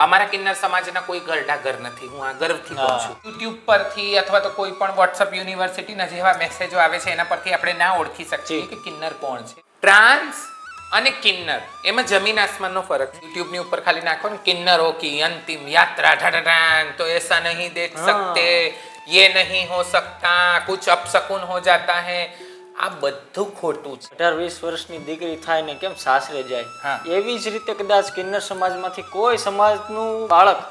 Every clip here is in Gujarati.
અમારા કિન્નર સમાજના કોઈ ગરડા ઘર નથી, હું આ ગર્વથી કહું છું. યુટ્યુબ પરથી અથવા તો કોઈ પણ વોટ્સઅપ યુનિવર્સિટીના જેવા મેસેજો આવે છે એના પરથી આપણે ના ઓળખી શકીએ કે કિન્નર કોણ છે. ટ્રાન્સ અને કિન્નર એમાં જમીન આસમાનનો ફરક છે. યુટ્યુબની ઉપર ખાલી નાખો ને કિન્નરો કી અંતિમ યાત્રા ઢાઢાઢાન તો ऐसा नहीं देख सकते, ये नहीं हो सकता, कुछ अपशकुन हो जाता है. આ બધું ખોટું છે. 18-20 વર્ષની દીકરી થાય ને કેમ સાસરે જાય, હા. એવી જ રીતે કદાચ કિન્નર સમાજમાંથી કોઈ સમાજનું બાળક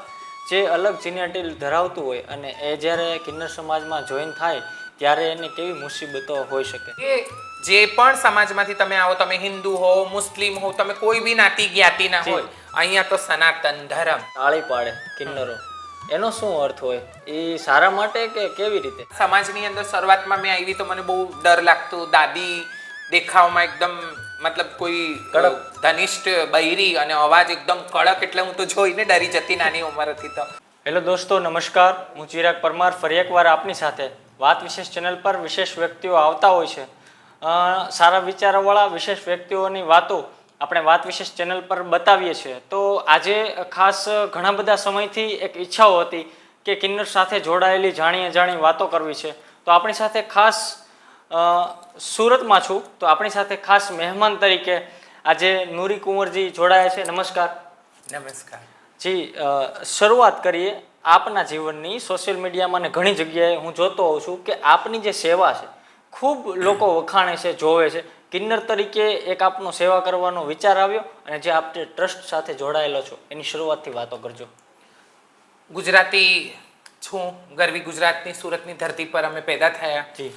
જે અલગ જીનેટિલ ધરાવતું હોય અને એ જ્યારે કિન્નર સમાજમાં જોઈન થાય ત્યારે એને કેવી મુસીબતો હોઈ શકે. કે જે પણ સમાજમાંથી તમે આવો, તમે હિન્દુ હો, મુસ્લિમ હો, તમે કોઈ બી નાતી જ્ઞાતિના હોય, અહીંયા તો સનાતન ધર્મ તાળી પાડે કિન્નરો. એનો શું અર્થ હોય? એ સારા માટે કે કેવી રીતે? સમાજની અંદર શરૂઆતમાં મેં આવી તો મને બહુ ડર લાગતો. દાદી દેખાવમાં એકદમ મતલબ કોઈ કડક ધનિષ્ઠ બૈરી અને અવાજ એકદમ કડક, એટલે હું તો જોઈને ડરી જતી નાની ઉંમરથી. તો હેલો દોસ્તો, નમસ્કાર. હું ચિરાગ પરમાર ફરી એકવાર આપની સાથે વાત વિશેષ ચેનલ પર વિશેષ વ્યક્તિઓ આવતા હોય છે. સારા વિચારોવાળા વિશેષ વ્યક્તિઓની વાતો આપણે વાત વિશેષ ચેનલ પર બતાવીએ છીએ. તો આજે ખાસ ઘણા બધા સમયથી એક ઈચ્છાઓ હતી કે કિન્નર સાથે જોડાયેલી જાણી અજાણી વાતો કરવી છે. તો આપણી સાથે ખાસ સુરતમાં છું, તો આપણી સાથે ખાસ મહેમાન તરીકે આજે નૂરી કુંવરજી જોડાયા છે. નમસ્કાર. નમસ્કાર જી, શરૂઆત કરીએ આપના જીવનની. સોશિયલ મીડિયામાં ને ઘણી જગ્યાએ હું જોતો હોઉં છું કે આપની જે સેવા છે ખૂબ લોકો વખાણે છે, જોવે છે. કિન્નર તરીકે એક આપનો સેવા કરવાનો વિચાર આવ્યો અને જે આપણે ટ્રસ્ટ સાથે જોડાયેલો છો એની શરૂઆતથી વાતો કરજો. ગુજરાતી છું, ગરવી ગુજરાતની સુરતની ધરતી પર અમે પેદા થયા. જી.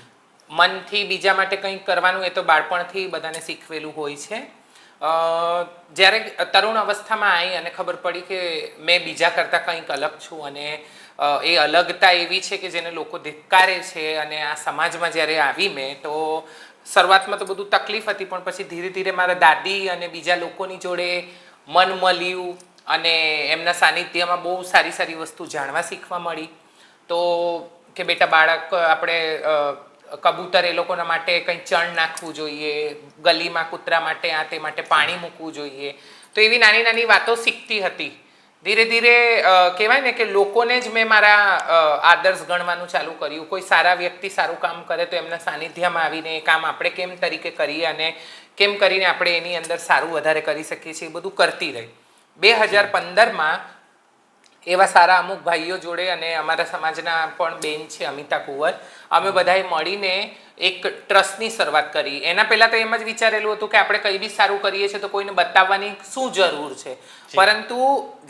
મનથી બીજા માટે કંઈક કરવાનું એ તો બાળપણથી બધાને શીખવેલું હોય છે. જ્યારે તરુણ અવસ્થામાં આવી અને ખબર પડી કે મેં બીજા કરતાં કંઈક અલગ છું અને એ અલગતા એવી છે કે જેને લોકો ધિક્કારે છે, અને આ સમાજમાં જ્યારે આવી મેં તો શરૂઆતમાં તો બધું તકલીફ હતી, પણ પછી ધીરે ધીરે મારા દાદી અને બીજા લોકોની જોડે મન મળ્યું અને એમના સાનિધ્યમાં બહુ સારી સારી વસ્તુ જાણવા શીખવા મળી. તો કે બેટા બાળક આપણે કબૂતર એ લોકોના માટે કંઈ ચણ નાખવું જોઈએ, ગલીમાં કૂતરા માટે આ તે માટે પાણી મૂકવું જોઈએ. તો એવી નાની નાની વાતો શીખતી હતી. ધીરે ધીરે કહેવાય ને કે લોકોને જ મેં મારા આદર્શ ગણવાનું ચાલુ કર્યું. કોઈ સારા વ્યક્તિ સારું કામ કરે તો એમના સાનિધ્યમાં આવીને એ કામ આપણે કેમ તરીકે કરીએ અને કેમ કરીને આપણે એની અંદર સારું વધારે કરી શકીએ છીએ, એ બધું કરતી રહી. 2015માં એવા સારા અમુક ભાઈઓ જોડે અને અમારા સમાજના પણ બેન છે અમિતા કુંવર, અમે બધાએ મળીને એક ટ્રસ્ટની શરૂઆત કરી. એના પહેલાં તો એમ જ વિચારેલું હતું કે આપણે કંઈ બી સારું કરીએ છીએ તો કોઈને બતાવવાની શું જરૂર છે. પરંતુ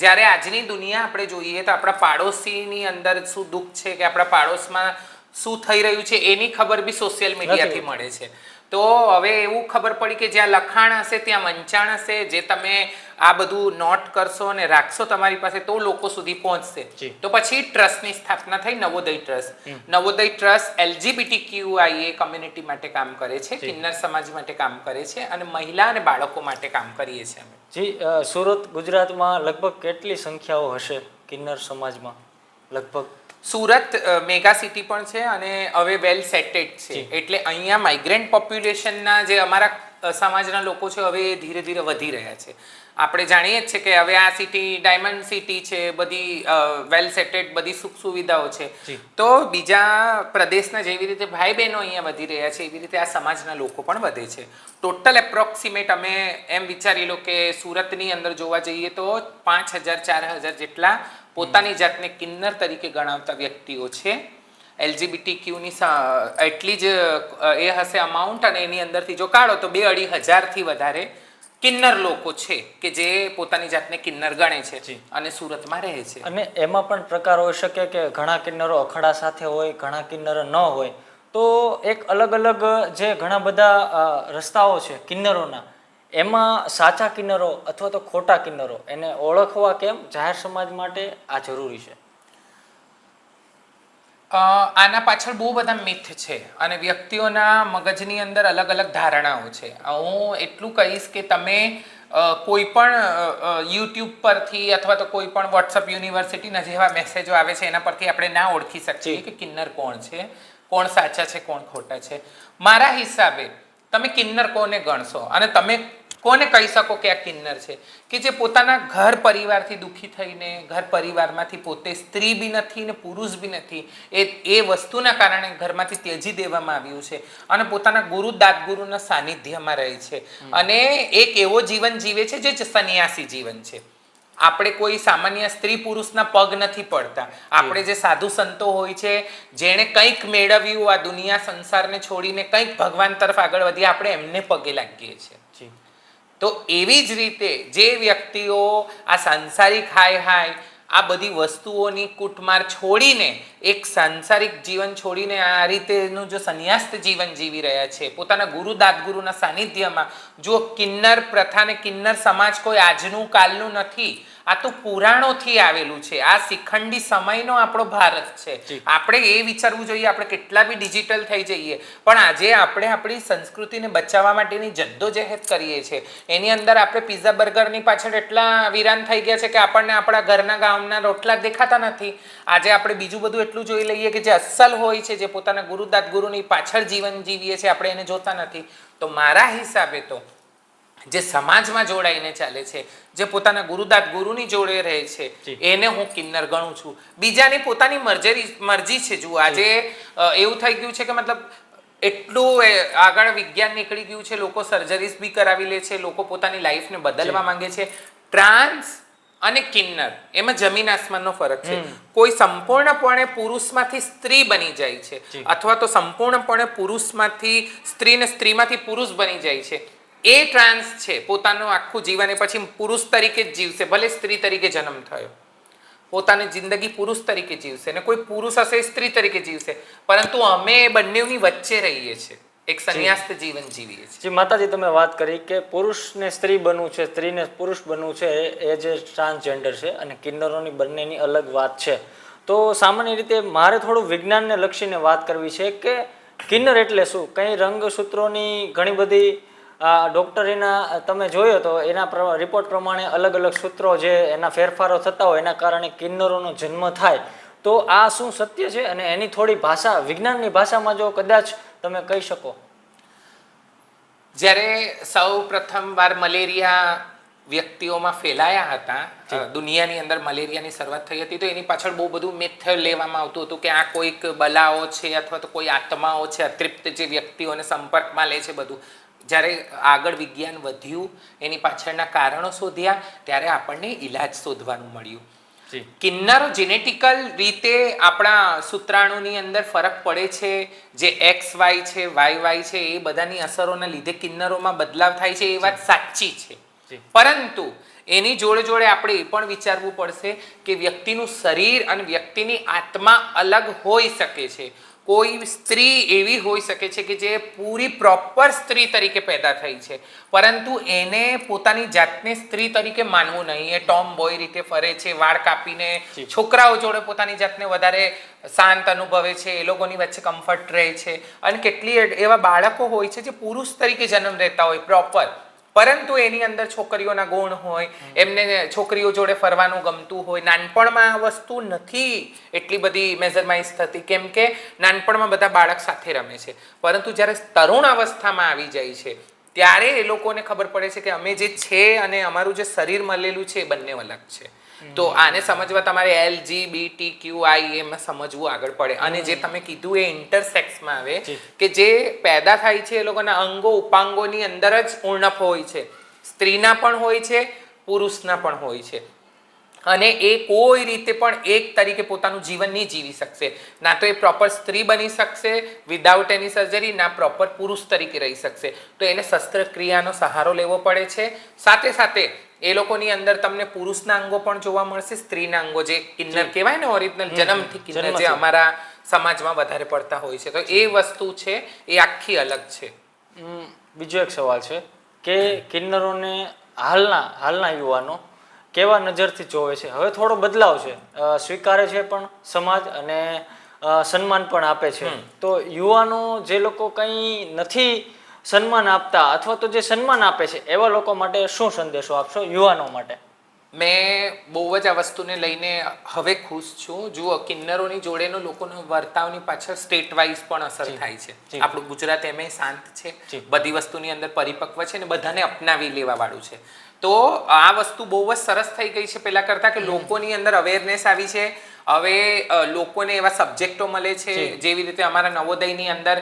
જ્યારે આજની દુનિયા આપણે જોઈએ તો આપણા પાડોશીની અંદર શું દુઃખ છે કે આપણા પાડોશમાં શું થઈ રહ્યું છે એની ખબર બી સોશિયલ મીડિયાથી મળે છે. તો હવે એવું ખબર પડી કે જ્યાં લખાણ હશે ત્યાં વંચાણ હશે. જે તમે આ બધું નોટ કરશો અને રાખશો તમારી પાસે તો લોકો સુધી પહોંચશે. તો પછી ટ્રસ્ટની સ્થાપના થઈ, Navodaya trust. Navodaya trust LGBTQIA community માટે કામ કરે છે, કિન્નર સમાજ માટે કામ કરે છે અને મહિલા અને બાળકો માટે કામ કરીએ છીએ અમે. જી, સુરત ગુજરાતમાં લગભગ કેટલી સંખ્યાઓ હશે કિન્નર સમાજમાં? લગભગ સુરત મેગા સિટી પણ છે અને હવે વેલ સેટેડ છે, એટલે અહીંયા માઇગ્રન્ટ પોપ્યુલેશનના જે અમારા સમાજના લોકો છે હવે એ ધીરે ધીરે વધી રહ્યા છે. આપણે જાણીએ જ છે કે હવે આ સિટી ડાયમંડ સિટી છે, બધી વેલ સેટેડ બધી સુખ સુવિધાઓ છે. તો બીજા પ્રદેશના જેવી રીતે ભાઈ બહેનો અહીંયા વધી રહ્યા છે એવી રીતે આ સમાજના લોકો પણ વધે છે. ટોટલ એપ્રોક્સિમેટ અમે એમ વિચારી લો કે સુરતની અંદર જોવા જઈએ તો 5,000-4,000 જેટલા પોતાની જાતને કિન્નર તરીકે ગણાવતા વ્યક્તિઓ છે. LGBTQની એટલી જ એ હશે અમાઉન્ટ, અને એની અંદરથી જો કાઢો તો 2,500થી વધારે કિન્નર લોકો છે કે જે પોતાની જાતને કિન્નર ગણે છે અને સુરતમાં રહે છે. અને એમાં પણ પ્રકાર હોઈ શકે કે ઘણા કિન્નરો અખડા સાથે હોય, ઘણા કિન્નરો ન હોય. તો એક અલગ અલગ જે ઘણા બધા રસ્તાઓ છે કિન્નરોના, એમાં સાચા કિન્નરો અથવા તો ખોટા કિન્નરો એને ઓળખવા કેમ જાહેર સમાજ માટે આ જરૂરી છે? આના પાછળ બહુ બધા મિથ છે અને વ્યક્તિઓના મગજની અંદર અલગ અલગ ધારણાઓ છે. હું એટલું કહીશ કે તમે કોઈ પણ યુટ્યુબ પરથી અથવા તો કોઈ પણ વોટ્સઅપ યુનિવર્સિટીના જેવા મેસેજો આવે છે એના પરથી આપણે ના ઓળખી શકીએ કે કિન્નર કોણ છે, કોણ સાચા છે, કોણ ખોટા છે. મારા હિસાબે તમે કિન્નર કોને ગણશો અને તમે કોને કહી શકો કે આ કિન્નર છે? કે જે પોતાના ઘર પરિવારથી દુઃખી થઈને, ઘર પરિવારમાંથી પોતે સ્ત્રી બી નથી ને પુરુષ બી નથી, એ વસ્તુના કારણે ઘરમાંથી ત્યજી દેવામાં આવ્યું છે અને પોતાના ગુરુ દાદગુરુના સાનિધ્યમાં રહે છે અને એક એવો જીવન જીવે છે જે સંન્યાસી જીવન છે. આપણે કોઈ સામાન્ય સ્ત્રી પુરુષના પગ નથી પડતા. આપણે જે સાધુ સંતો હોય છે, જેણે કંઈક મેળવ્યું આ દુનિયા સંસારને છોડીને કંઈક ભગવાન તરફ આગળ વધ્યા, આપણે એમને પગે લાગીએ છીએ. તો એવી જ રીતે જે વ્યક્તિઓ આ સાંસારિક હાય આ બધી વસ્તુઓની કૂટમાર છોડીને, એક સાંસારિક જીવન છોડીને આ રીતેનું જો સંન્યાસ્ત જીવન જીવી રહ્યા છે પોતાના ગુરુ દાદગુરુના સાનિધ્યમાં, જો કિન્નર પ્રથા ને કિન્નર સમાજ કોઈ આજનું કાલનું નથી, આ તો પુરાણોથી આવેલું છે. આ શિખંડી સમયનો આપણો ભારત છે. આપણે એ વિચારવું જોઈએ, આપણે કેટલા બી ડિજિટલ થઈ જઈએ પણ આજે આપણે આપણી સંસ્કૃતિને બચાવવા માટેની જદ્દોજહેદ કરીએ છીએ. એની અંદર આપણે પિઝા બર્ગરની પાછળ એટલા વિરાન થઈ ગયા છે કે આપણને આપણા ઘરના ગામના રોટલા દેખાતા નથી. આજે આપણે બીજું બધું એટલું જોઈ લઈએ કે જે અસલ હોય છે, જે પોતાના ગુરુ દાદગુરુની પાછળ જીવન જીવીએ છીએ, આપણે એને જોતા નથી. તો મારા હિસાબે તો જે સમાજમાં જોડાઈને ચાલે છે, જે પોતાના ગુરુદાત ગુરુની જોડે રહે છે, એને હું કિન્નર ગણું છું. બીજાની પોતાની મરજી છે. જુઓ આજે એવું થઈ ગયું છે કે મતલબ એટલું આગળ વિજ્ઞાન નીકળી ગયું છે, લોકો સર્જરીઝ બી કરાવી લે છે, લોકો પોતાની લાઈફને બદલવા માંગે છે. ટ્રાન્સ અને કિન્નર એમાં જમીન આસમાનનો ફરક છે. કોઈ સંપૂર્ણપણે પુરુષમાંથી સ્ત્રી બની જાય છે અથવા તો સંપૂર્ણપણે પુરુષમાંથી સ્ત્રી ને સ્ત્રીમાંથી પુરુષ બની જાય છે. એ ટ્રાન્સ છે, પોતાનું આખું જીવન એ પછી પુરુષ તરીકે જ જીવશે, ભલે સ્ત્રી તરીકે જન્મ થયો, પોતાની જિંદગી પુરુષ તરીકે જીવશે ને કોઈ પુરુષ હશે સ્ત્રી તરીકે જીવશે. પરંતુ અમે એ બંનેની વચ્ચે રહીએ છીએ, એક સંન્યાસ્ત જીવન જીવીએ છીએ. માતાજી, તમે વાત કરી કે પુરુષને સ્ત્રી બનવું છે, સ્ત્રીને પુરુષ બનવું છે, એ જે ટ્રાન્સજેન્ડર છે અને કિન્નરોની બંનેની અલગ વાત છે. તો સામાન્ય રીતે મારે થોડું વિજ્ઞાનને લક્ષીને વાત કરવી છે કે કિન્નર એટલે શું? કંઈ રંગસૂત્રોની ઘણી બધી ડૉક્ટરીના તમે જોયો તો એના રિપોર્ટ પ્રમાણે અલગ અલગ સૂત્રો જે એના ફેરફારો થતા હોય એના કારણે કિન્નરોનો જન્મ થાય. તો આ શું સત્ય છે? અને એની થોડી ભાષા, વિજ્ઞાનની ભાષામાં જો કદાચ તમે કહી શકો. જ્યારે સૌ પ્રથમ વાર મલેરિયા વ્યક્તિઓમાં ફેલાયા હતા, દુનિયાની અંદર મલેરિયાની શરૂઆત થઈ હતી, તો એની પાછળ બહુ બધું મિથ લેવામાં આવતું હતું કે આ કોઈક બલાઓ છે અથવા તો કોઈ આત્માઓ છે, અતૃપ્ત જે વ્યક્તિઓને સંપર્કમાં લે છે. બધું જ્યારે આગળ વિજ્ઞાન વધ્યું, એની પાછળના કારણો શોધ્યા, ત્યારે આપણને ઈલાજ શોધવાનું મળ્યું. કિન્નરો જેનેટિકલ રીતે આપણા શુક્રાણુની અંદર ફરક પડે છે, જે XY છે, YY છે, એ બધાની અસરોના લીધે કિન્નરોમાં બદલાવ થાય છે, એ વાત સાચી છે. પરંતુ એની જોડે જોડે આપણે એ પણ વિચારવું પડશે કે વ્યક્તિનું શરીર અને વ્યક્તિની આત્મા અલગ હોઈ શકે છે. કોઈ સ્ત્રી એવી હોઈ શકે છે કે જે પૂરી પ્રોપર સ્ત્રી તરીકે પેદા થઈ છે, પરંતુ એને પોતાની જાતને સ્ત્રી તરીકે માનવું નહીં. એ ટોમ બોય રીતે ફરે છે, વાળ કાપીને છોકરાઓ જોડે પોતાની જાતને વધારે શાંત અનુભવે છે, એ લોકોની વચ્ચે કમ્ફર્ટ રહે છે. અને કેટલી એવા બાળકો હોય છે જે પુરુષ તરીકે જન્મ લેતા હોય પ્રોપર, પરંતુ એની અંદર છોકરીઓના ગુણ હોય, એમને છોકરીઓ જોડે ફરવાનું ગમતું હોય. નાનપણમાં આ વસ્તુ નથી એટલી બધી મેઝરમાઇઝ થતી, કેમ કે નાનપણમાં બધા બાળક સાથે રમે છે, પરંતુ જ્યારે તરુણ અવસ્થામાં આવી જાય છે ત્યારે એ લોકોને ખબર પડે છે કે અમે જે છે અને અમારું જે શરીર મળેલું છે એ બંને અલગ છે. તો આને સમજવા તમારે LGBTQI એમાં સમજવું આગળ પડે. અને જે તમે કીધું એ ઇન્ટરસેક્સમાં આવે કે જે પેદા થાય છે એ લોકોના અંગો ઉપાંગોની અંદર જ ઉણપ હોય છે, સ્ત્રીના પણ હોય છે, પુરુષના પણ હોય છે. અને એ કોઈ રીતે પણ એક તરીકે પોતાનું જીવન નહીં જીવી શકશે. ના તો એ પ્રોપર સ્ત્રી બની શકશે વિધાઉટ એની સર્જરી, ના પ્રોપર પુરુષ તરીકે રહી શકશે. તો એને શસ્ત્રક્રિયાનો સહારો લેવો પડે છે. સાથે સાથે એ લોકોની અંદર તમને પુરુષના અંગો પણ જોવા મળશે, સ્ત્રીના અંગો જે કિન્નર કહેવાય ને, ઓરિજિનલ જન્મથી કિન્નર જે અમારા સમાજમાં વધારે પડતા હોય છે. તો એ વસ્તુ છે એ આખી અલગ છે. બીજો એક સવાલ છે કે કિન્નરોને હાલના યુવાનો કેવા નજરથી જોવે છે? હવે થોડો બદલાવ છે, સ્વીકારે છે પણ સમાજ અને સન્માન પણ આપે છે. તો યુવાનો જે લોકો કંઈ નથી સન્માન આપતા અથવા તો જે સન્માન આપે છે એવા લોકો માટે શું સંદેશો આપશો યુવાનો માટે? મેં બહુ જ આ વસ્તુને લઈને હવે ખુશ છું. જુઓ, કિન્નરોની જોડેનો લોકોનો વર્તાવની પાછળ સ્ટેટ વાઇઝ પણ અસર થાય છે. આપણું ગુજરાત એમ શાંત છે, બધી વસ્તુની અંદર પરિપક્વ છે ને બધાને અપનાવી લેવા વાળું છે. તો આ વસ્તુ બહુ જ સરસ થઈ ગઈ છે પહેલા કરતાં, કે લોકોની અંદર અવેરનેસ આવી છે. હવે લોકોને એવા સબ્જેક્ટો મળે છે, જેવી રીતે અમારા નવોદયની અંદર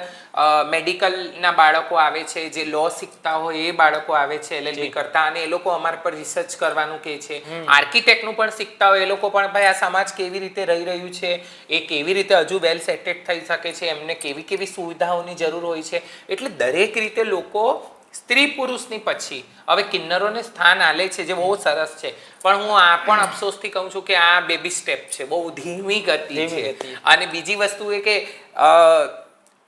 મેડિકલના બાળકો આવે છે, જે લો શીખતા હોય એ બાળકો આવે છે LLB કરતા, અને એ લોકો અમારા પર રિસર્ચ કરવાનું કહે છે. આર્કિટેક્ટનું પણ શીખતા હોય એ લોકો પણ, ભાઈ આ સમાજ કેવી રીતે રહી રહ્યું છે, એ કેવી રીતે હજુ વેલ સેટેડ થઈ શકે છે, એમને કેવી કેવી સુવિધાઓની જરૂર હોય છે. એટલે દરેક રીતે લોકો સ્ત્રી પુરુષની પછી હવે કિન્નરોને સ્થાન આલે છે, જે બહુ સરસ છે. પણ હું આ પણ અફસોસથી કહું છું કે આ બેબી સ્ટેપ છે, બહુ ધીમી ગતિ છે. અને બીજી વસ્તુ એ કે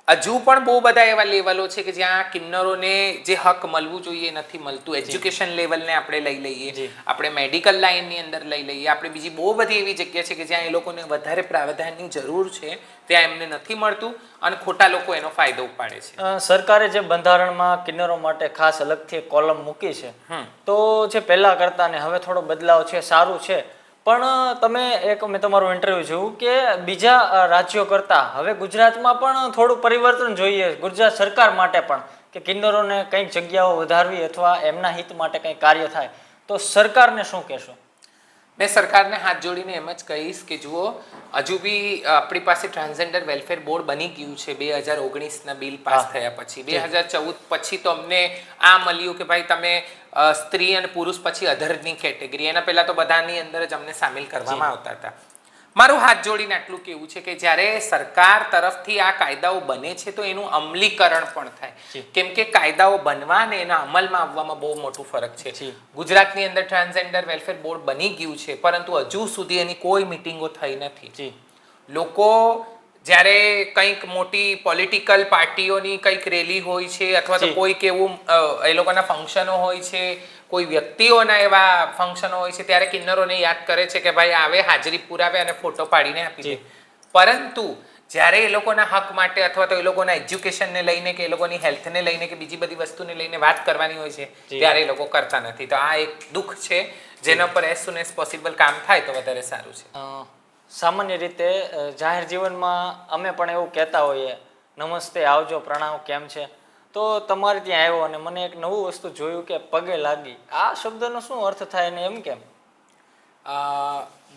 હજુ પણ બહુ બધા એવા લેવલો છે કે જ્યાં કિન્નરોને જે હક મળવું જોઈએ નથી મળતું. એજ્યુકેશન લેવલને આપણે લઈ લઈએ, આપણે મેડિકલ લાઇનની અંદર લઈ લઈએ, આપણે બીજી બહુ બધી એવી જગ્યા છે કે જ્યાં એ લોકોને વધારે પ્રાવધાનની જરૂર છે, ત્યાં એમને નથી મળતું અને ખોટા લોકો એનો ફાયદો ઉપાડે છે. સરકારે જે બંધારણમાં કિન્નરો માટે ખાસ અલગથી કોલમ મૂકી છે, તો જે પહેલા કરતા ને હવે થોડો બદલાવ છે, સારું છે. પણ તમે મેં તમારું ઇન્ટરવ્યુ જોયું કે બીજા રાજ્યો કરતાં હવે ગુજરાતમાં પણ થોડું પરિવર્તન જોઈએ, ગુજરાત સરકાર માટે પણ, કે કિન્નરોને કંઈક જગ્યાઓ વધારવી અથવા એમના હિત માટે કંઈક કાર્ય થાય. તો સરકારને શું કહેશો? મેં સરકારને હાથ જોડીને એમ જ કહીશ કે જુઓ, હજુ બી આપણી પાસે ટ્રાન્સજેન્ડર વેલફેર બોર્ડ બની ગયું છે 2019ના બિલ પાસ થયા પછી. 2014 પછી તો અમને આ મળ્યું કે ભાઈ તમે સ્ત્રી અને પુરુષ પછી અધરની કેટેગરી, એના પહેલાં તો બધાની અંદર જ અમને સામેલ કરવામાં આવતા હતા. મારું હાથ જોડીને આટલું કેવું છે કે જ્યારે સરકાર તરફથી આ કાયદાઓ બને છે તો એનું અમલીકરણ પણ થાય. કેમ કે કાયદાઓ બનવા અને એના અમલમાં આવવામાં બહુ મોટું ફરક છે. ગુજરાતની અંદર ટ્રાન્સજેન્ડર વેલફેર બોર્ડ બની ગયું છે, પરંતુ હજુ સુધી એની કોઈ મિટિંગો થઈ નથી. લોકો જ્યારે કંઈક મોટી પોલિટિકલ પાર્ટીઓની કંઈક રેલી હોય છે, અથવા તો કોઈક એવું એ લોકોના ફંક્શનો હોય છે, કોઈ વ્યક્તિઓના એવા ફંક્શનો હોય છે, ત્યારે કિન્નરોને યાદ કરે છે કે ભાઈ આવે, હાજરી પુરાવે અને ફોટો પાડીને આપી દે. પરંતુ જ્યારે એ લોકોના હક માટે અથવા તો એ લોકોના એજ્યુકેશનને લઈને કે એ લોકોની હેલ્થને લઈને કે બીજી બધી વસ્તુને લઈને વાત કરવાની હોય છે, ત્યારે એ લોકો કરતા નથી. તો આ એક દુઃખ છે, જેના પર એઝ સુન એઝ પોસિબલ કામ થાય તો વધારે સારું છે. સામાન્ય રીતે જાહેર જીવનમાં અમે પણ એવું કહેતા હોઈએ, નમસ્તે, આવજો, પ્રણામ, કેમ છે. તો તમારે ત્યાં આવ્યો અને મને એક નવું વસ્તુ જોયું કે પગે લાગી. આ શબ્દનો શું અર્થ થાય ને એમ કેમ?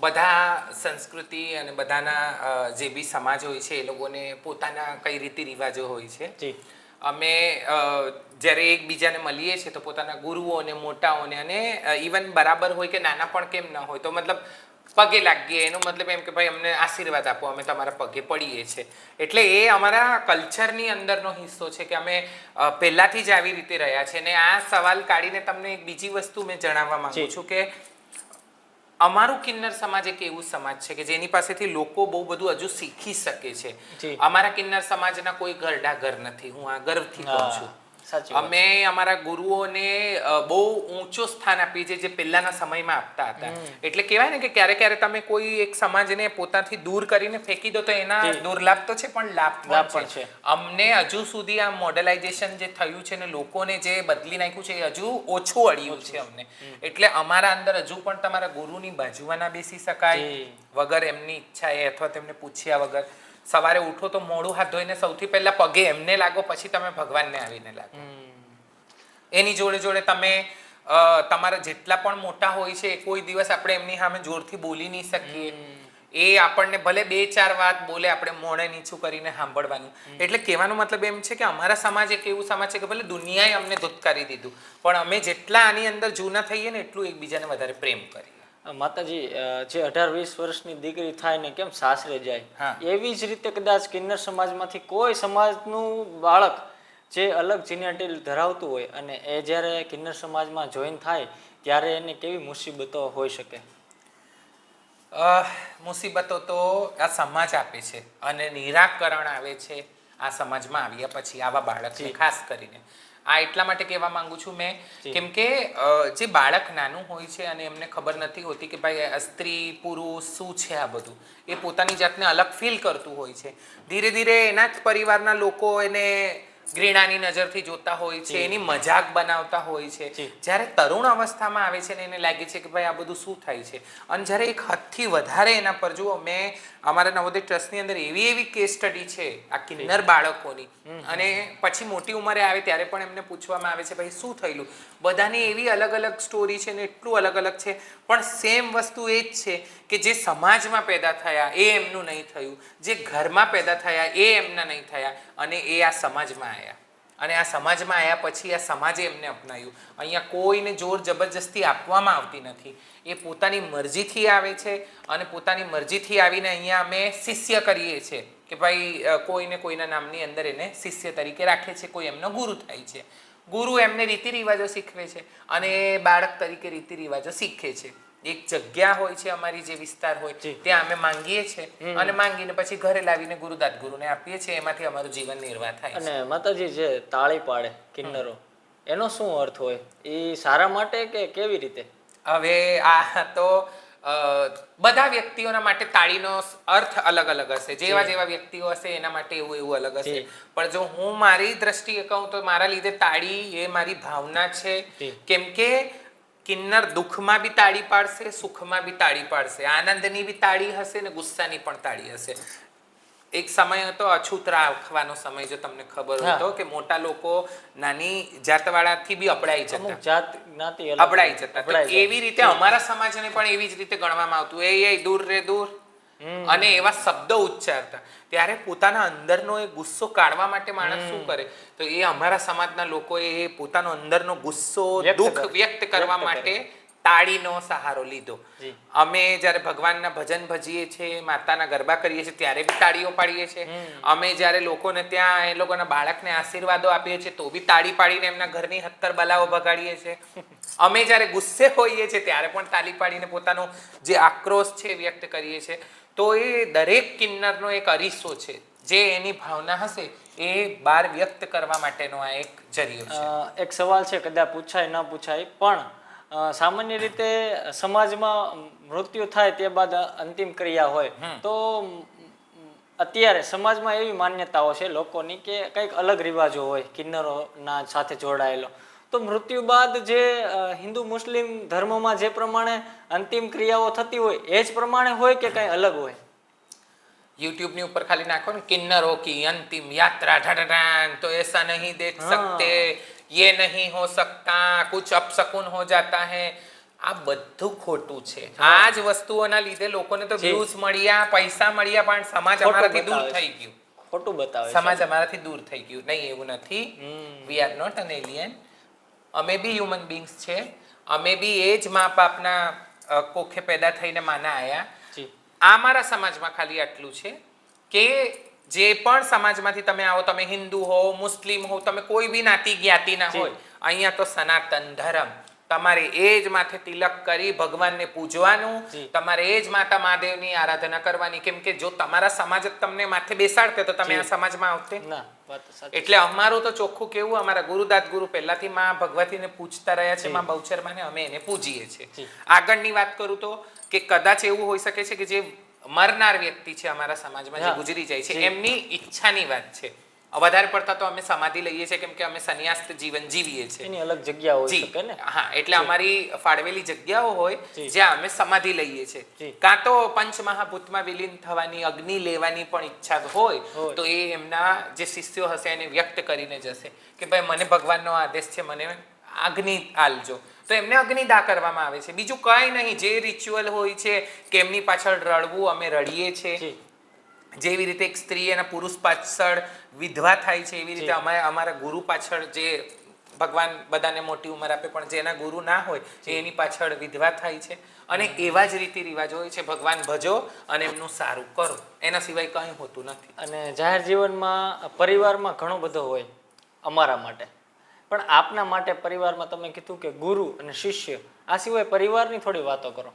બધા સંસ્કૃતિ અને બધાના જે બી સમાજ હોય છે એ લોકોને પોતાના કઈ રીતિ રિવાજો હોય છે. અમે જ્યારે એકબીજાને મળીએ છીએ તો પોતાના ગુરુઓને, મોટાઓને, અને ઇવન બરાબર હોય કે નાના પણ કેમ ન હોય તો મતલબ પગે લાગીએ, એનો મતલબ એમ કે ભાઈ અમને આશીર્વાદ આપો, અમે તમારા પગે પડીએ છીએ. એટલે એ અમારા કલ્ચરની અંદરનો હિસ્સો છે કે અમે પહેલાંથી જ આવી રીતે રહ્યા છે. ને આ સવાલ કાઢીને તમને એક બીજી વસ્તુ મેં જણાવવા માંગુ છું કે અમારું કિન્નર સમાજ એક એવું સમાજ છે કે જેની પાસેથી લોકો બહુ બધું હજુ શીખી શકે છે. અમારા કિન્નર સમાજના કોઈ ઘરડા ઘર નથી, હું આ ગર્વથી કહું છું. અમે અમારા ગુરુઓને બહુ ઊંચો સ્થાન આપીએ છીએ, જે પહેલાના સમયમાં આપતા હતા. એટલે કહેવાય ને કે ક્યારે ક્યારે તમે કોઈ એક સમાજને પોતાથી દૂર કરીને ફેંકી દો તો એના દુર્લાભ તો છે પણ લાભ પણ છે. અમને હજુ સુધી આ મોડેલાઇઝેશન જે થયું છે ને લોકોને જે બદલી નાખ્યું છે એ હજુ ઓછું અડ્યું છે અમને. એટલે અમારા અંદર હજુ પણ તમારા ગુરુની બાજુમાં ના બેસી શકાય વગર એમની ઈચ્છાએ અથવા તેમને પૂછ્યા વગર. સવારે ઉઠો તો મોઢું હાથ ધોઈને સૌથી પહેલા પગે એમને લાગો, પછી તમે ભગવાનને આવીને લાગો. એની જોડે જોડે તમે તમારા જેટલા પણ મોટા હોય છે કોઈ દિવસ આપણે એમની સામે જોરથી બોલી નહીં શકીએ. એ આપણને ભલે 2-4 વાત બોલે, આપણે મોઢે નીચું કરીને સાંભળવાનું. એટલે કહેવાનો મતલબ એમ છે કે અમારા સમાજ એક એવું સમાજ છે કે ભલે દુનિયાએ અમને ધૂતકારી દીધું, પણ અમે જેટલા આની અંદર જૂના થઈએ ને એટલું એકબીજાને વધારે પ્રેમ કરીએ. માતાજી, જે 18-20 વર્ષની દીકરી થાય ને કેમ સાસરે જાય, એવી જ રીતે કદાચ કિન્નર સમાજમાંથી કોઈ સમાજનું બાળક જે અલગ જીનેટિલ ધરાવતું હોય અને એ જ્યારે કિન્નર સમાજમાં જોઈન થાય ત્યારે એને કેવી મુસીબતો હોઈ શકે? મુસીબતો તો આ સમાજ આપે છે અને નિરાકરણ આવે છે આ સમાજમાં આવ્યા પછી આવા બાળકને ખાસ કરીને. આ એટલા માટે કહેવા માંગુ છું મેં, કેમ કે જે બાળક નાનું હોય છે અને એમને ખબર નથી હોતી કે ભાઈ સ્ત્રી પુરુષ શું છે, આ બધું એ પોતાની જાતને અલગ ફીલ કરતું હોય છે. ધીરે ધીરે એના જ પરિવારના લોકો એને ઘૃણાની નજરથી જોતા હોય છે, એની મજાક બનાવતા હોય છે. જ્યારે તરુણ અવસ્થામાં આવે છે ને એને લાગે છે કે ભાઈ આ બધું શું થાય છે, અને જ્યારે એક હદથી વધારે એના પર જુઓ, મેં અમારા નવોદય ટ્રસ્ટની અંદર એવી કેસ સ્ટડી છે આ કિન્નર બાળકોની, અને પછી મોટી ઉંમરે આવે ત્યારે પણ એમને પૂછવામાં આવે છે ભાઈ શું થયેલું, બધાની એવી અલગ અલગ સ્ટોરી છે ને એટલું અલગ અલગ છે, પણ સેમ વસ્તુ એ જ છે કે જે સમાજમાં પેદા થયા એ એમનું નહીં થયું, જે ઘરમાં પેદા થયા એ એમના નહીં થયા, અને એ આ સમાજમાં આવ્યા, અને આ સમાજમાં આવ્યા પછી આ સમાજે એમને અપનાવ્યું. અહીંયા કોઈને જોર જબરજસ્તી આપવામાં આવતી નથી, એ પોતાની મરજીથી આવે છે, અને પોતાની મરજીથી આવીને અહીંયા અમે શિષ્ય કરીએ છીએ કે ભાઈ કોઈને કોઈના નામની અંદર એને શિષ્ય તરીકે રાખે છે, કોઈ એમનો ગુરુ થાય છે, ગુરુ એમને રીતિ રિવાજો શીખવે છે, અને એ બાળક તરીકે રીતિ રિવાજો શીખે છે. એક જગ્યા હોય છે અમારી, જે વિસ્તાર હોય ત્યાં અમે માંગીએ છીએ, અને માંગીને પછી ઘરે લાવીને ગુરુદાત ગુરુને આપીએ છીએ, એમાંથી અમારું જીવન નિર્વાહ થાય છે. અને માતાજી જે તાળી પાડે કિન્નરો, એનો શું અર્થ હોય? એ સારા માટે કે કેવી રીતે? હવે આ તો બધા વ્યક્તિઓના માટે તાળીનો અર્થ અલગ અલગ હશે, જેવા વ્યક્તિઓ હશે એના માટે એવું અલગ હશે, પણ જો હું મારી દ્રષ્ટિએ કહું તો મારા લીધે તાળી એ મારી ભાવના છે. કેમ કે કિન્નર દુઃખમાં બી તાળી પાડશે, સુખમાં બી તાળી પાડશે, આનંદની બી તાળી હશે ને ગુસ્સાની પણ તાળી હશે. એક સમય હતો અછૂત રાખવાનો સમય, જો તમને ખબર હોય તો, કે મોટા લોકો નાની જાતવાળાથી બી અપડાઈ જતા. એવી રીતે અમારા સમાજને પણ એવી જ રીતે ગણવામાં આવતું, એ દૂર રે દૂર, અને એવા શબ્દો ઉચ્ચારતા. ત્યારે પોતાના અંદરનો એ ગુસ્સો કાઢવા માટે માણસ શું કરે, તો એ અમારા સમાજના લોકોએ એ પોતાનો અંદરનો ગુસ્સો, દુઃખ વ્યક્ત કરવા માટે તાળીનો સહારો લીધો. અમે જ્યારે ભગવાનના ભજન ભજીએ છીએ, માતાના ગરબા કરીએ છીએ, ત્યારે બી તાળીઓ પાડીએ છીએ. અમે જ્યારે લોકોને ત્યાં એ લોકોના બાળકને આશીર્વાદો આપીએ છીએ તો બી તાળી પાડીને એમના ઘરની હત્તર બલાઓ ભગાડીએ છીએ. અમે જ્યારે ગુસ્સે હોઈએ છીએ ત્યારે પણ તાળી પાડીને પોતાનો જે આક્રોશ છે વ્યક્ત કરીએ છીએ. તો એ દરેક કિન્નરનો એક અરીસો છે, જે એની ભાવના હશે એ બહાર વ્યક્ત કરવા માટેનો આ એક જરિયો છે. એક સવાલ છે, કદાચ પૂછાય ન પૂછાય, પણ સામાન્ય રીતે સમાજમાં મૃત્યુ થાય તે બાદ અંતિમ ક્રિયા હોય, તો અત્યારે સમાજમાં એવી માન્યતાઓ છે લોકોની કે કંઈક અલગ રિવાજો હોય કિન્નરોના સાથે જોડાયેલો, તો મૃત્યુ બાદ જે હિન્દુ મુસ્લિમ ધર્મમાં જે પ્રમાણે અંતિમ ક્રિયાઓ થતી હોય એ જ પ્રમાણે હોય કે કંઈ અલગ હોય? યુટ્યુબની ઉપર ખાલી નાખો ને કિન્નરો કી અંતિમ યાત્રા ઢાઢાઢાન, તો ऐसा नहीं देख सकते, ये नहीं हो सकता, कुछ अपशकुन हो जाता है. આ બધું ખોટું છે. આ જ વસ્તુઓના લીધે લોકોને તો વ્યૂઝ મળ્યા, પૈસા મળ્યા, પણ સમાજ અમારાથી દૂર થઈ ગયું. ખોટું બતાવે, સમાજ અમારાથી દૂર થઈ ગયું. નહીં, એવું નથી. We are not an alien. અમે બી હ્યુમન બીંગ્સ છે. અમે બી એ જ મા બાપના કોખે પેદા થઈને માના આયા. આ મારા સમાજમાં ખાલી આટલું છે કે જે પણ સમાજમાંથી તમે આવો, તમે હિન્દુ હો, મુસ્લિમ હો, તમે કોઈ બી નાતી જ્ઞાતિના હોય, અહીંયા તો સનાતન ધર્મ, તમારે એ જ માથે તિલક કરી ભગવાનને પૂજવાનું, તમારે એ જ માતા મહાદેવની આરાધના કરવાની. કેમ કે જો તમારા સમાજ જ તમને માથે બેસાડતે તો તમે આ સમાજમાં આવતે ના. એટલે અમારું તો ચોખ્ખું કેવું, અમારા ગુરુદાત ગુરુ પહેલાથી માં ભગવતીને પૂજતા રહ્યા છે, માં બહુચરમાને, અમે એને પૂજીએ છીએ. આગળની વાત કરું તો કે કદાચ એવું હોઈ શકે છે કે જે મરનાર વ્યક્તિ છે અમારા સમાજમાં, જે ગુજરી જાય છે, એમની ઈચ્છાની વાત છે. વધારે પડતા તો અમે સમાધિ લઈએ છીએ, કેમ કે અમે સંન્યાસ્ત જીવન જીવીએ છીએ. એની અલગ જગ્યા હોય શકે ને. હા, એટલે અમારી ફાળવેલી જગ્યાઓ હોય જ્યાં અમે સમાધિ લઈએ છીએ. કાં તો પંચમહાભૂતમાં વિલીન થવાની, અગ્નિ લેવાની પણ ઈચ્છા હોય તો એ એમના જે શિષ્યો હશે એને વ્યક્ત કરીને જશે કે ભાઈ મને ભગવાનનો આદેશ છે, મને અગ્નિ આલજો, તો એમને અગ્નિદા કરવામાં આવે છે. બીજું કંઈ નહીં. જે રિચ્યુઅલ હોય છે કે એમની પાછળ રડવું, અમે રડીએ છીએ. જેવી રીતે એક સ્ત્રી એના પુરુષ પાછળ વિધવા થાય છે, એવી રીતે અમારા ગુરુ પાછળ, જે ભગવાન બધાને મોટી ઉંમર આપે પણ જેના ગુરુ ના હોય એની પાછળ વિધવા થાય છે. અને એવા જ રીતિ રિવાજો હોય છે. ભગવાન ભજો અને એમનું સારું કરો, એના સિવાય કંઈ હોતું નથી. અને જાહેર જીવનમાં પરિવારમાં ઘણો બધો હોય અમારા માટે, પણ આપના માટે પરિવારમાં તમે કીધું કે ગુરુ અને શિષ્ય, આ સિવાય પરિવારની થોડી વાતો કરો.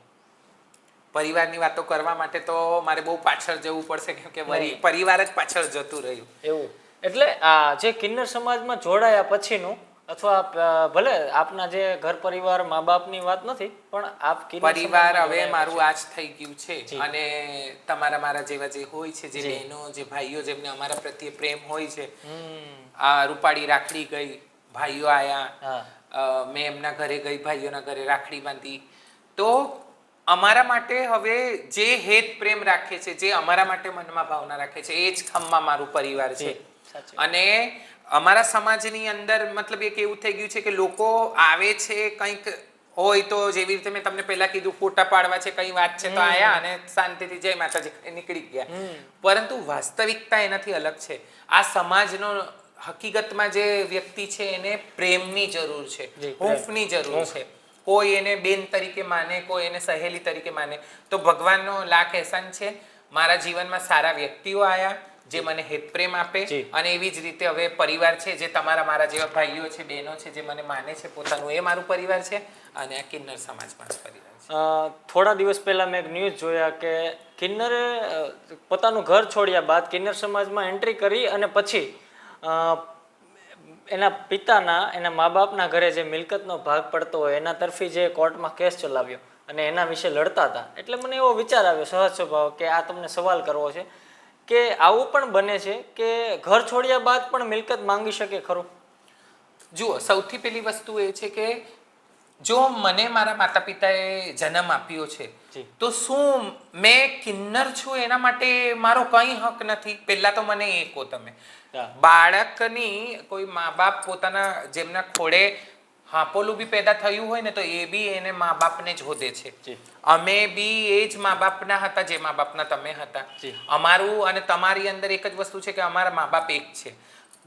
પરિવારની વાતો કરવા માટે તો મારે બહુ પાછળ જવું પડશે, કેમ કે પરિવાર જ પાછળ જતું રહ્યું. એવું એટલે આ જે કિન્નર સમાજમાં જોડાયા પછીનું અથવા ભલે આપના જે ઘર પરિવાર મા બાપની વાત નથી પણ આપ કિન્નર પરિવાર સમાજમાં હવે જોડાયેલા મારું છો. આ જ થઈ ગયું છે અને મારા જેવા જે હોય છે જે બહેનો જે ભાઈઓ જેમને અમારા પ્રત્યે પ્રેમ હોય છે, આ રૂપાળી રાખડી ગઈ, ભાઈઓ આયા, હા મેં એમના ઘરે ગઈ, ભાઈઓના ઘરે રાખડી બાંધી, તો અમારા માટે હવે જે હેત પ્રેમ રાખે છે, જે અમારા માટે મનમાં ભાવના રાખે છે, એ જ ખમ્મા મારું પરિવાર છે. સાચી. અને અમારા સમાજની અંદર મતલબ એક એવું થઈ ગયું છે કે લોકો આવે છે કંઈક હોય તો, જેવી રીતે મેં તમને પહેલા કીધું ફોટા પાડવા છે, કઈ વાત છે તો આયા અને શાંતિથી જય માતાજી નીકળી ગયા. પરંતુ વાસ્તવિકતા એનાથી અલગ છે. આ સમાજનો હકીકતમાં જે વ્યક્તિ છે એને પ્રેમની જરૂર છે, હૂંફની જરૂર છે. કોઈ એને બેન તરીકે માને, કોઈ એને સહેલી તરીકે માને. તો ભગવાનનો લાખ એહસાન છે, મારા જીવનમાં સારા વ્યક્તિઓ આયા જે મને હેત પ્રેમ આપે. અને એવી જ રીતે હવે પરિવાર છે જે મારા જેવા ભાઈઓ છે, બહેનો છે જે મને માને છે પોતાનું, એ મારું પરિવાર છે. અને આ કિન્નર સમાજ મારો પરિવાર છે. થોડા દિવસ પહેલા મેં એક ન્યૂઝ જોયા કે કિન્નરે પોતાનું ઘર છોડ્યા બાદ કિન્નર સમાજમાં એન્ટ્રી કરી અને પછી એના પિતાના, એના મા બાપના ઘરે જે મિલકતનો ભાગ પડતો હોય એના તરફી જે કોર્ટમાં કેસ ચલાવ્યો અને એના વિશે લડતા હતા. એટલે મને એવો વિચાર આવ્યો સહજ સ્વભાવ કે આ તમને સવાલ કરવો છે કે આવું પણ બને છે કે ઘર છોડ્યા બાદ પણ મિલકત માંગી શકે ખરું? જુઓ, સૌથી પહેલી વસ્તુ એ છે કે જો મને મારા માતા પિતાએ જન્મ આપ્યો છે તો શું મેં કિન્નર છું એના માટે મારો કંઈ હક નથી? પહેલા તો મને એ કહો તમે. બાળકની કોઈ મા બાપ પોતાના જેમના ખોળે હાંપોલું બી પેદા થયું હોય ને તો એ બી એને મા બાપને જ હોદે છે. અમે બી એ જ મા બાપના હતા જે મા બાપના તમે હતા. અમારું અને તમારી અંદર એક જ વસ્તુ છે કે અમારા મા બાપ એક છે.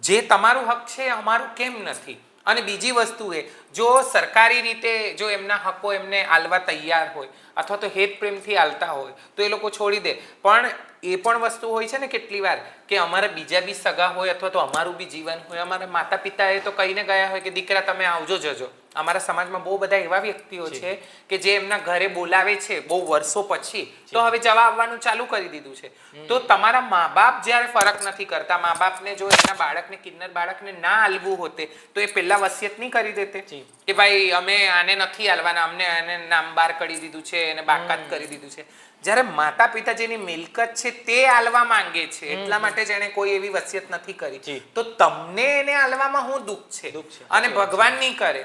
જે તમારું હક છે અમારું કેમ નથી? અને બીજી વસ્તુ એ, જો સરકારી રીતે જો એમના હકો એમને આલવા તૈયાર હોય અથવા તો હેત પ્રેમથી આલતા હોય તો એ લોકો છોડી દે. પણ એ પણ વસ્તુ હોય છે ને કેટલી વાર કે અમારા બીજા બી સગા હોય અથવા તો અમારું બી જીવન હોય, અમારા માતા પિતાએ તો કહીને ગયા હોય કે દીકરા તમે આવજો જજો. અમારા સમાજમાં બહુ બધા એવા વ્યક્તિઓ છે કે જે એમના ઘરે બોલાવે છે બહુ વર્ષો પછી, તો હવે જવા આવવાનું ચાલુ કરી દીધું છે. તો તમારા મા બાપ જ્યારે ફરક નથી કરતા, મા બાપને જો એના બાળકને, કિન્નર બાળકને ના આલવું હોતે તો એ પહેલા વસિયત નહીં કરી દેતે કે ભાઈ અમે આને નથી આલવાના, અમને આને નામ બાર કરી દીધું છે, એને બાકાત કરી દીધું છે. જ્યારે માતા પિતા જેની મિલકત છે તે આલવા માંગે છે એટલા માટે જેણે કોઈ એવી વસિયત નથી કરી, તો તમને એને આલવામાં શું દુઃખ છે? અને ભગવાન નહીં કરે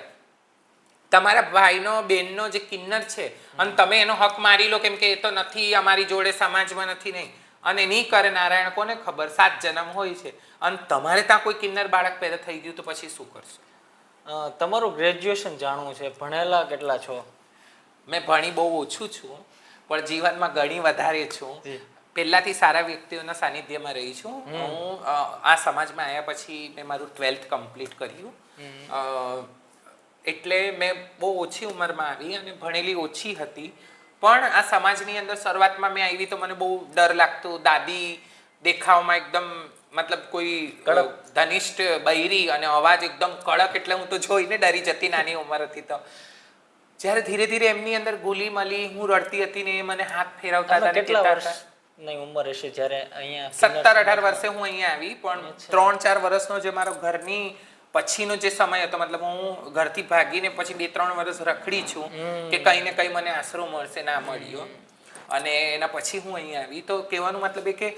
તમારા ભાઈનો, બેનનો જે કિન્નર છે અને તમે એનો હક મારી લો કેમ કે એ તો નથી અમારી જોડે, સમાજમાં નથી, નહીં, અને નહીં કરે નારાયણ કોને ખબર, 7 જન્મ હોય છે, અને તમારે ત્યાં કોઈ કિન્નર બાળક પેદા થઈ ગયું તો પછી શું કરશો? તમારું ગ્રેજ્યુએશન જાણવું છે, ભણેલા કેટલા છો? મેં ભણી બહુ ઓછું છું પણ જીવનમાં ઘણી વધારે છું. પહેલાથી સારા વ્યક્તિઓના સાનિધ્યમાં રહી છું. હું આ સમાજમાં આવ્યા પછી મેં મારું 12th કમ્પ્લીટ કર્યું. એટલે મેં બહુ ઓછી ઉંમરમાં આવી અને ભણેલી ઓછી હતી. પણ આ સમાજની અંદર શરૂઆતમાં મેં આવી તો મને બહુ ડર લાગતો. દાદી દેખાવમાં એકદમ મતલબ કોઈ ધનિષ્ઠ બૈરી અને અવાજ એકદમ કડક, એટલે હું તો જોઈને ડરી જતી નાની ઉંમર હતી. તો જ્યારે ધીરે ધીરે એમની અંદર ગુલી મળી, હું રડતી હતી ને એ મને હાથ ફેરવતા હતા. કેટલા વર્ષની ઉંમર હશે જ્યારે અહીંયા? 17-18 વર્ષે હું અહીંયા આવી. પણ 3-4 વર્ષનો જે મારો ઘરની પછીનો જે સમય હતો, મતલબ હું ઘરથી ભાગીને પછી 2-3 વર્ષ રખડી છું કે કંઈ ને કંઈ મને આશરો મળશે, ના મળ્યો. અને એના પછી હું અહીંયા આવી. તો કહેવાનું મતલબ એ કે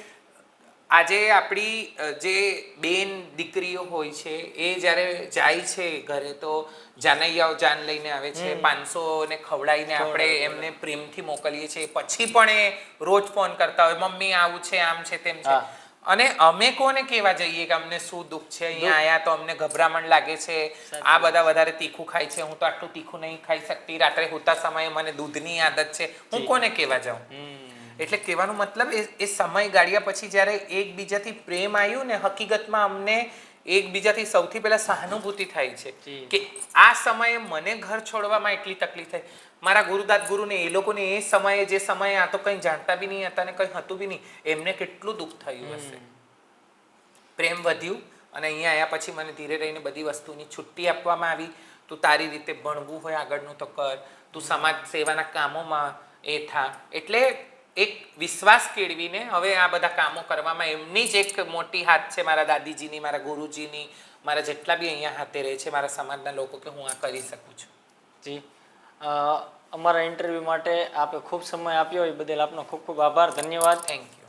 આજે આપણી જે બેન દીકરીઓ હોય છે એ જ્યારે જાય છે ઘરે તો જાનૈયાઓ જાન લઈને આવે છે, 500 ને ખવડાવીને આપણે એમને પ્રેમથી મોકલીએ છીએ. પછી પણ એ રોજ ફોન કરતા હોય, મમ્મી આવું છે, આમ છે, તેમ છે. અને અમે કોને કહેવા જઈએ કે અમને શું દુઃખ છે, અહીંયા આયા તો અમને ગભરામણ લાગે છે, આ બધા વધારે તીખું ખાય છે, હું તો આટલું તીખું નહીં ખાઈ શકતી, રાત્રે હોતા સમયે મને દૂધની આદત છે, હું કોને કહેવા જાઉં? એટલે કહેવાનો મતલબ એ સમય ગાળ્યા પછી જ્યારે એકબીજાથી પ્રેમ આવ્યું ને, હકીકતમાં અમને એકબીજાથી સૌથી પહેલા સહાનુભૂતિ થાય છે કે આ સમયે મને ઘર છોડવામાં એટલી તકલીફ થઈ. મારા ગુરુદાત ગુરુને એ લોકોને એ સમયે, જે સમયે આ તો કંઈ જાણતા બી નહીં હતા ને કંઈ હતું બી નહીં, એમને કેટલું દુઃખ થયું હશે. પ્રેમ વધ્યું અને અહીંયા આવ્યા પછી મને ધીરે રહીને બધી વસ્તુની છુટ્ટી આપવામાં આવી. તું તારી રીતે ભણવું હોય આગળનું તો કર, તું સમાજ સેવાના કામોમાં એ થા. એટલે એક વિશ્વાસ કેળવીને હવે આ બધા કામો કરવામાં એમની જ એક મોટી હાથ છે, મારા દાદીજીની, મારા ગુરુજીની, મારા જેટલા બી અહીંયા હાથે રહે છે મારા સમાજના લોકો, કે હું આ કરી શકું છું. જી, અમારા ઇન્ટરવ્યૂ માટે આપે ખૂબ સમય આપ્યો એ બદલ આપનો ખૂબ ખૂબ આભાર, ધન્યવાદ. Thank you.